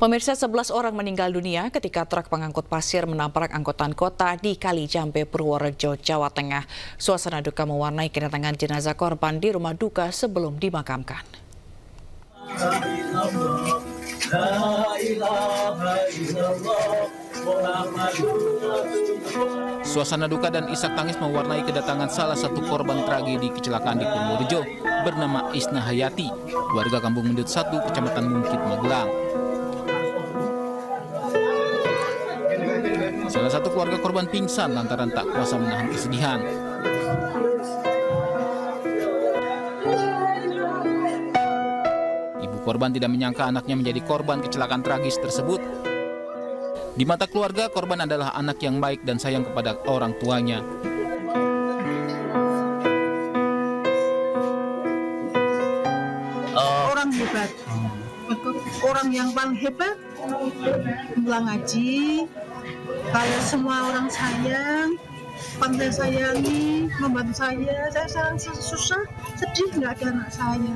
Pemirsa, 11 orang meninggal dunia ketika truk pengangkut pasir menabrak angkutan kota di Kali Jambe, Purworejo, Jawa Tengah. Suasana duka mewarnai kedatangan jenazah korban di rumah duka sebelum dimakamkan. Suasana duka dan isak tangis mewarnai kedatangan salah satu korban tragedi kecelakaan di Purworejo bernama Isna Hayati, warga Kampung Mendut 1, Kecamatan Mungkit, Magelang. Salah satu keluarga korban pingsan lantaran tak kuasa menahan kesedihan. Ibu korban tidak menyangka anaknya menjadi korban kecelakaan tragis tersebut. Di mata keluarga, korban adalah anak yang baik dan sayang kepada orang tuanya. Orang hebat, orang yang paling hebat, pulang ngaji. Kalau semua orang sayang, pandai sayangi, membantu saya sekarang susah, sedih nggak ada anak saya.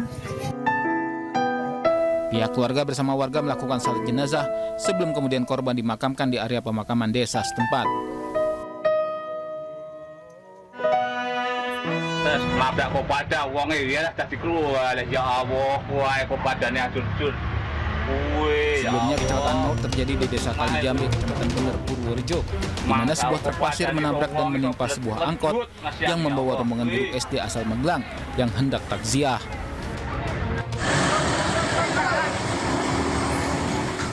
Pihak keluarga bersama warga melakukan salat jenazah sebelum kemudian korban dimakamkan di area pemakaman desa setempat. Nabrak kepada wong ya tadi keluar ya Allah, wae kepadane acur-acur. Sebelumnya kecelakaan maut terjadi di desa Kali Jambe, Kecamatan Bener, Purworejo, di mana sebuah truk pasir menabrak dan menimpa sebuah angkot yang membawa rombongan guru SD asal Magelang yang hendak takziah.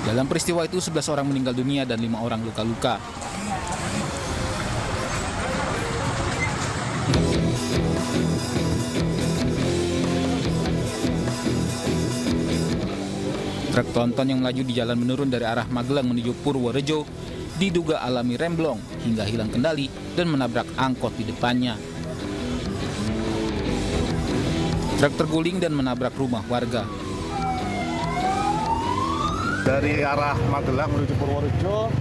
Dalam peristiwa itu 11 orang meninggal dunia dan 5 orang luka-luka. Truk tronton yang melaju di jalan menurun dari arah Magelang menuju Purworejo diduga alami remblong hingga hilang kendali dan menabrak angkot di depannya. Truk terguling dan menabrak rumah warga. Dari arah Magelang menuju Purworejo,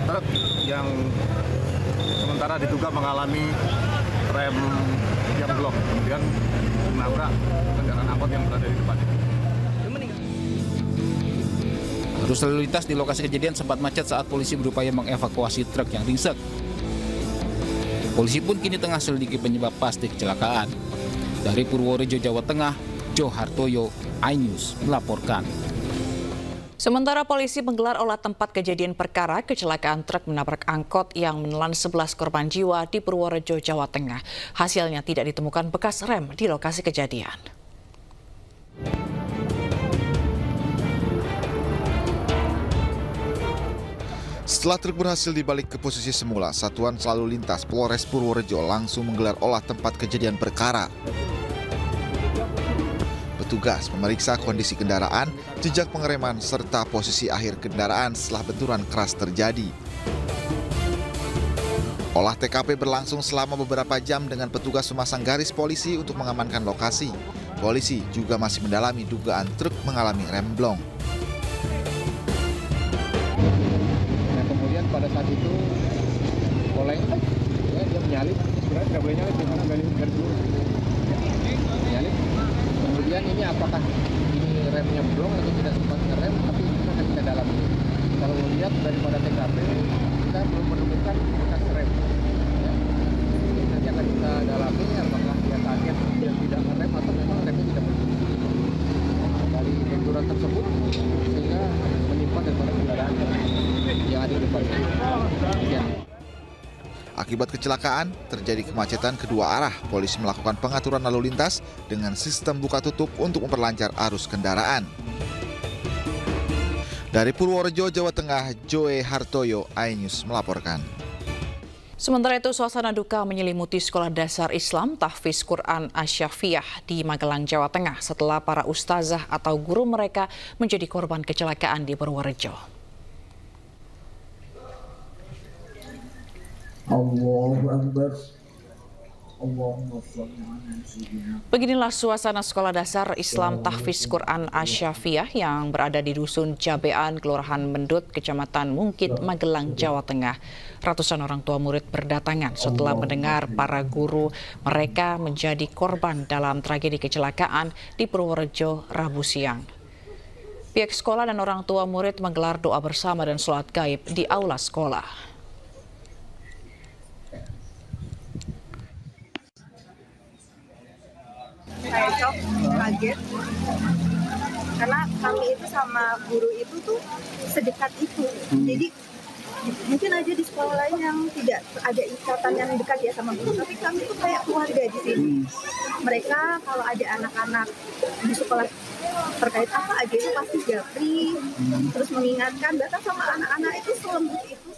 truk yang sementara diduga mengalami rem yang blok, kemudian menabrak kendaraan angkot yang berada di depan. Arus lalu lintas di lokasi kejadian sempat macet saat polisi berupaya mengevakuasi truk yang ringsek. Polisi pun kini tengah selidiki penyebab pasti kecelakaan. Dari Purworejo, Jawa Tengah, Jo Hartoyo, iNews melaporkan. Sementara polisi menggelar olah tempat kejadian perkara kecelakaan truk menabrak angkot yang menelan 11 korban jiwa di Purworejo, Jawa Tengah. Hasilnya tidak ditemukan bekas rem di lokasi kejadian. Setelah truk berhasil dibalik ke posisi semula, Satuan Lalu Lintas Polres Purworejo langsung menggelar olah tempat kejadian perkara. Petugas memeriksa kondisi kendaraan, jejak pengereman, serta posisi akhir kendaraan setelah benturan keras terjadi. Olah TKP berlangsung selama beberapa jam dengan petugas memasang garis polisi untuk mengamankan lokasi. Polisi juga masih mendalami dugaan truk mengalami remblong. Nah, kemudian pada saat itu oleng, ya, dia menyalip, sebenarnya tidak boleh nyalip, karena garis lurus. Menyalip. Kemudian ini apakah ini remnya blong atau tidak sempat ngerem, tapi ini akan kita dalami. Kalau melihat daripada TKP, kita belum menemukan bekas rem. Ya. Nanti akan kita dalami apakah dia kaget dia tidak ngerem atau memang remnya tidak berfungsi. Dari benturan tersebut sehingga menimpa daripada kendaraan yang ada di depannya. Ya. Akibat kecelakaan, terjadi kemacetan kedua arah. Polisi melakukan pengaturan lalu lintas dengan sistem buka tutup untuk memperlancar arus kendaraan. Dari Purworejo, Jawa Tengah, Joe Hartoyo, iNews melaporkan. Sementara itu, suasana duka menyelimuti Sekolah Dasar Islam Tahfiz Quran Asy-Syafiyah di Magelang, Jawa Tengah setelah para ustazah atau guru mereka menjadi korban kecelakaan di Purworejo. Allahu Akbar. Beginilah suasana Sekolah Dasar Islam Tahfiz Quran Asy-Syafiyah yang berada di Dusun Jabean, Kelurahan Mendut, Kecamatan Mungkit, Magelang, Jawa Tengah. Ratusan orang tua murid berdatangan setelah mendengar para guru mereka menjadi korban dalam tragedi kecelakaan di Purworejo Rabu siang. Pihak sekolah dan orang tua murid menggelar doa bersama dan sholat gaib di aula sekolah. Saya shock, kaget, karena kami itu sama guru itu tuh sedekat itu. Jadi mungkin aja di sekolah lain yang tidak ada ikatan yang dekat ya sama guru, tapi kami tuh kayak keluarga di sini. Mereka kalau ada anak-anak di sekolah terkait apa aja itu pasti japri, terus mengingatkan, bahkan sama anak-anak itu selembut itu.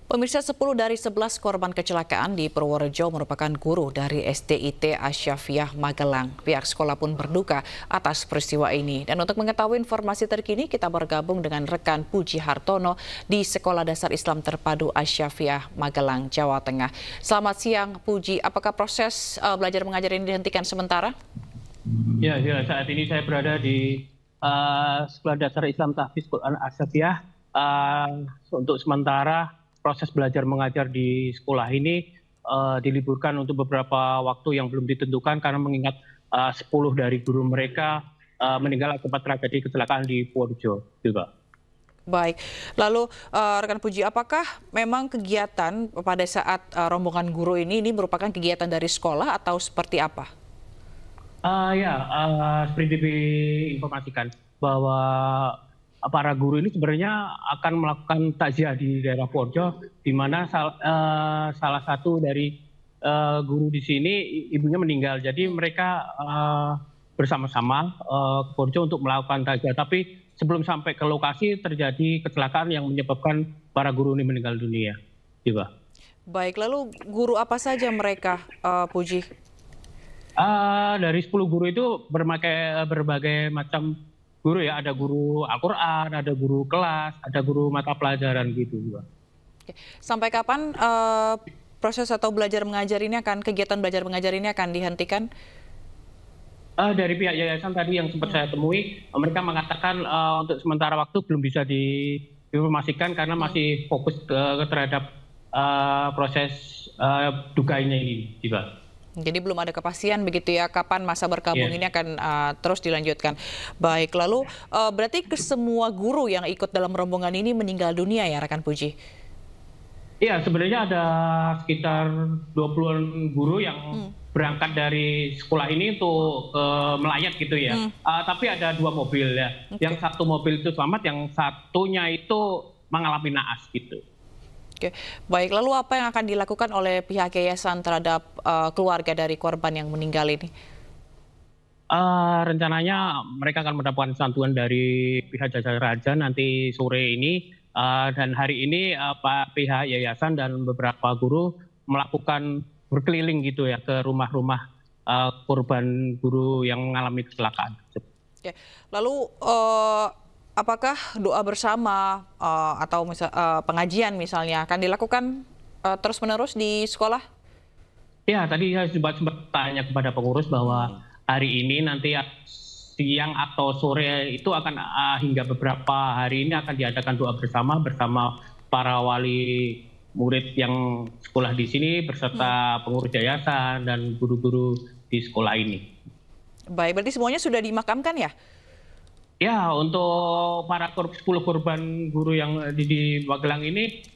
Pemirsa, 10 dari 11 korban kecelakaan di Purworejo merupakan guru dari SDIT Asyafiah Magelang. Pihak sekolah pun berduka atas peristiwa ini. Dan untuk mengetahui informasi terkini, kita bergabung dengan rekan Puji Hartono di Sekolah Dasar Islam Terpadu Asyafiah Magelang, Jawa Tengah. Selamat siang, Puji. Apakah proses belajar mengajar ini dihentikan sementara? Ya, saat ini saya berada di Sekolah Dasar Islam Tahfiz Quran Asyafiah. Untuk sementara proses belajar mengajar di sekolah ini diliburkan untuk beberapa waktu yang belum ditentukan karena mengingat 10 dari guru mereka meninggal akibat tragedi kecelakaan di Purworejo juga. Baik, lalu rekan Puji, apakah memang kegiatan pada saat rombongan guru ini merupakan kegiatan dari sekolah atau seperti apa? Seperti diinformasikan bahwa para guru ini sebenarnya akan melakukan takziah di daerah Purworejo, di mana salah satu dari guru di sini ibunya meninggal. Jadi mereka bersama-sama ke Purworejo untuk melakukan takziah. Tapi sebelum sampai ke lokasi terjadi kecelakaan yang menyebabkan para guru ini meninggal dunia. Juga. Baik, lalu guru apa saja mereka, Puji? Dari 10 guru itu berbagai macam guru ya, ada guru Al-Quran, ada guru kelas, ada guru mata pelajaran gitu juga. Sampai kapan proses atau kegiatan belajar mengajar ini akan dihentikan? Dari pihak yayasan tadi yang sempat saya temui, mereka mengatakan untuk sementara waktu belum bisa diinformasikan karena masih fokus terhadap proses duga ini juga. Jadi belum ada kepastian begitu ya kapan masa bergabung ini akan terus dilanjutkan. Baik, lalu berarti semua guru yang ikut dalam rombongan ini meninggal dunia ya rekan Puji? Iya, sebenarnya ada sekitar 20-an guru yang berangkat dari sekolah ini untuk melayat gitu ya. Tapi ada 2 mobil ya. Yang satu mobil itu selamat, yang satunya itu mengalami naas gitu. Oke, baik. Lalu apa yang akan dilakukan oleh pihak yayasan terhadap keluarga dari korban yang meninggal ini? Rencananya mereka akan mendapatkan santunan dari pihak Jasa Raja nanti sore ini. Dan hari ini pihak yayasan dan beberapa guru melakukan berkeliling gitu ya ke rumah-rumah korban guru yang mengalami kecelakaan. Oke, lalu apakah doa bersama atau pengajian misalnya akan dilakukan terus-menerus di sekolah? Ya, tadi saya sempat tanya kepada pengurus bahwa hari ini nanti siang atau sore itu akan hingga beberapa hari ini akan diadakan doa bersama para wali murid yang sekolah di sini beserta pengurus yayasan dan guru-guru di sekolah ini. Baik, berarti semuanya sudah dimakamkan ya? Ya, untuk para 10 korban guru yang di Magelang ini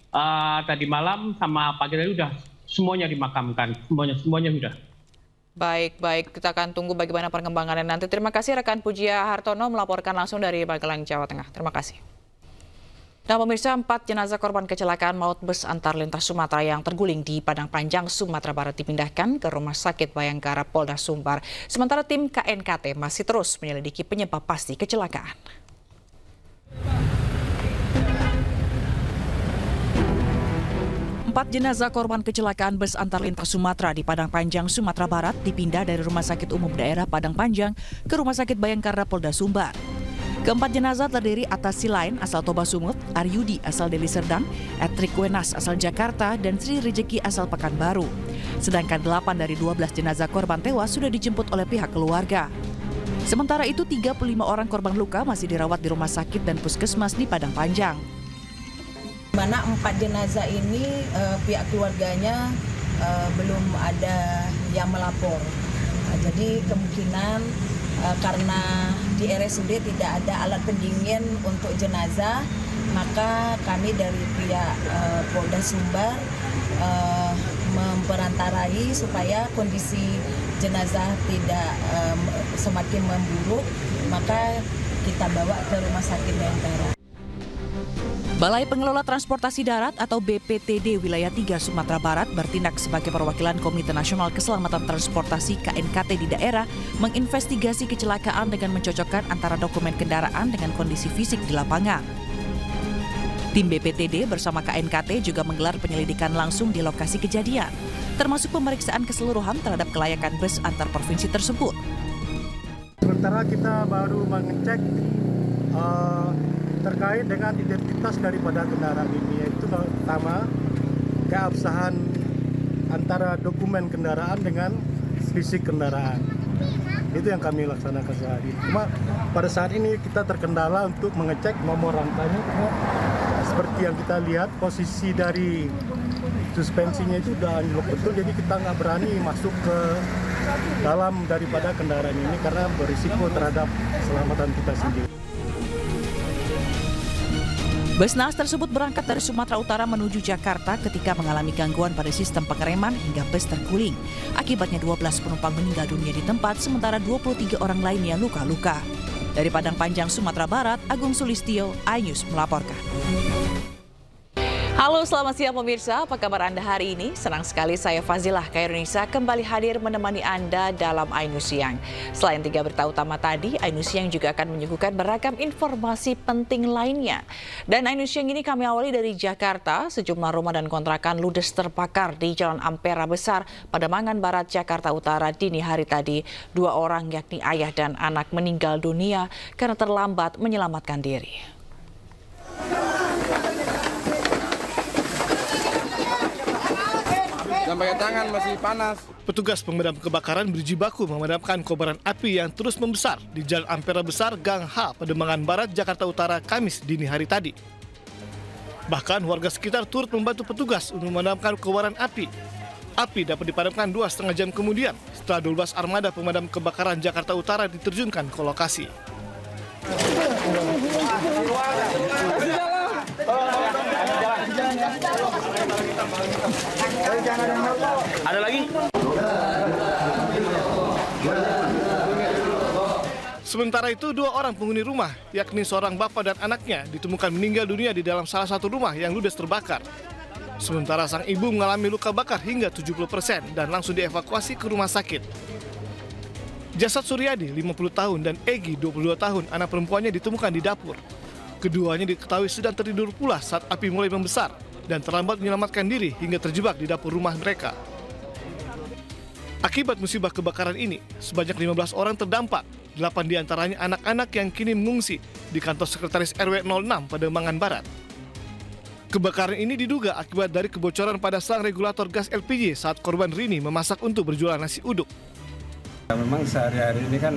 tadi malam sama pagi tadi sudah semuanya dimakamkan, semuanya sudah. Baik, kita akan tunggu bagaimana perkembangannya nanti. Terima kasih rekan Puji Hartono melaporkan langsung dari Magelang, Jawa Tengah. Terima kasih. Nah pemirsa, 4 jenazah korban kecelakaan maut bus antar lintas Sumatera yang terguling di Padang Panjang, Sumatera Barat dipindahkan ke Rumah Sakit Bayangkara Polda Sumbar. Sementara tim KNKT masih terus menyelidiki penyebab pasti kecelakaan. Empat jenazah korban kecelakaan bus antar lintas Sumatera di Padang Panjang, Sumatera Barat dipindah dari Rumah Sakit Umum Daerah Padang Panjang ke Rumah Sakit Bayangkara Polda Sumbar. Keempat jenazah terdiri atas Silain asal Toba Sumut, Aryudi asal Deli Serdang, Etrik Wenas asal Jakarta, dan Sri Rejeki asal Pekanbaru. Sedangkan 8 dari 12 jenazah korban tewas sudah dijemput oleh pihak keluarga. Sementara itu 35 orang korban luka masih dirawat di rumah sakit dan puskesmas di Padang Panjang. Mana 4 jenazah ini pihak keluarganya belum ada yang melapor. Jadi kemungkinan karena di RSUD tidak ada alat pendingin untuk jenazah, maka kami dari pihak Polda Sumbar memperantarai supaya kondisi jenazah tidak semakin memburuk, maka kita bawa ke Rumah Sakit Bayangkara. Balai Pengelola Transportasi Darat atau BPTD Wilayah 3 Sumatera Barat bertindak sebagai perwakilan Komite Nasional Keselamatan Transportasi KNKT di daerah menginvestigasi kecelakaan dengan mencocokkan antara dokumen kendaraan dengan kondisi fisik di lapangan. Tim BPTD bersama KNKT juga menggelar penyelidikan langsung di lokasi kejadian, termasuk pemeriksaan keseluruhan terhadap kelayakan bus antar provinsi tersebut. Sementara kita baru mengecek terkait dengan identitas daripada kendaraan ini, yaitu pertama keabsahan antara dokumen kendaraan dengan fisik kendaraan. Itu yang kami laksanakan saat ini. Cuma pada saat ini kita terkendala untuk mengecek nomor rangkanya, karena seperti yang kita lihat posisi dari suspensinya itu sudah anjlok betul, jadi kita nggak berani masuk ke dalam daripada kendaraan ini karena berisiko terhadap keselamatan kita sendiri. Bus naas tersebut berangkat dari Sumatera Utara menuju Jakarta ketika mengalami gangguan pada sistem pengereman hingga bus terguling. Akibatnya 12 penumpang meninggal dunia di tempat, sementara 23 orang lainnya luka-luka. Dari Padang Panjang, Sumatera Barat, Agung Sulistyo, iNews melaporkan. Halo, selamat siang pemirsa. Apa kabar Anda hari ini? Senang sekali saya Fazilah Khairunisa kembali hadir menemani Anda dalam iNews Siang. Selain 3 berita utama tadi, iNews Siang juga akan menyuguhkan beragam informasi penting lainnya. Dan iNews Siang ini kami awali dari Jakarta. Sejumlah rumah dan kontrakan ludes terbakar di Jalan Ampera Besar, Pademangan Barat, Jakarta Utara dini hari tadi. 2 orang yakni ayah dan anak meninggal dunia karena terlambat menyelamatkan diri. Sampai tangan masih panas. Petugas pemadam kebakaran berjibaku memadamkan kobaran api yang terus membesar di Jalan Ampera Besar, Gang H, Pademangan Barat, Jakarta Utara, Kamis dini hari tadi. Bahkan warga sekitar turut membantu petugas untuk memadamkan kobaran api. Api dapat dipadamkan 2,5 jam kemudian setelah 12 armada pemadam kebakaran Jakarta Utara diterjunkan ke lokasi. Ada lagi? Sementara itu 2 orang penghuni rumah, yakni seorang bapak dan anaknya, ditemukan meninggal dunia di dalam salah satu rumah yang ludes terbakar. Sementara sang ibu mengalami luka bakar hingga 70% dan langsung dievakuasi ke rumah sakit. Jasad Suryadi, 50 tahun, dan Egi, 22 tahun, anak perempuannya ditemukan di dapur. Keduanya diketahui sedang tertidur pula saat api mulai membesar dan terlambat menyelamatkan diri hingga terjebak di dapur rumah mereka. Akibat musibah kebakaran ini, sebanyak 15 orang terdampak, 8 diantaranya anak-anak yang kini mengungsi di kantor sekretaris RW 06 Pademangan Barat. Kebakaran ini diduga akibat dari kebocoran pada selang regulator gas LPG saat korban Rini memasak untuk berjualan nasi uduk. Memang sehari-hari ini kan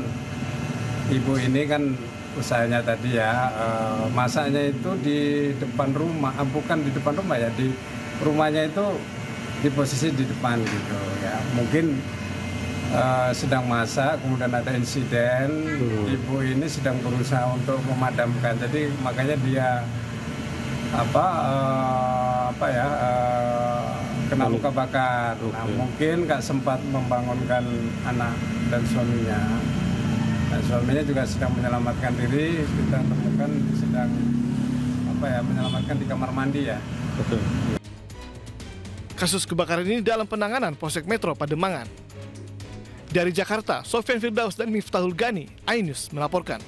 ibu ini kan usahanya tadi ya, masaknya itu di depan rumah, bukan di depan rumah ya, di rumahnya itu di posisi di depan gitu ya. Mungkin sedang masak, kemudian ada insiden, ibu ini sedang berusaha untuk memadamkan, jadi makanya dia kena luka bakar. Nah, mungkin nggak sempat membangunkan anak dan suaminya. Dan suaminya juga sedang menyelamatkan diri, kita temukan sedang menyelamatkan di kamar mandi ya. Betul. Kasus kebakaran ini dalam penanganan Polsek Metro Pademangan. Dari Jakarta, Sofyan Firdaus dan Miftahul Gani, iNews melaporkan.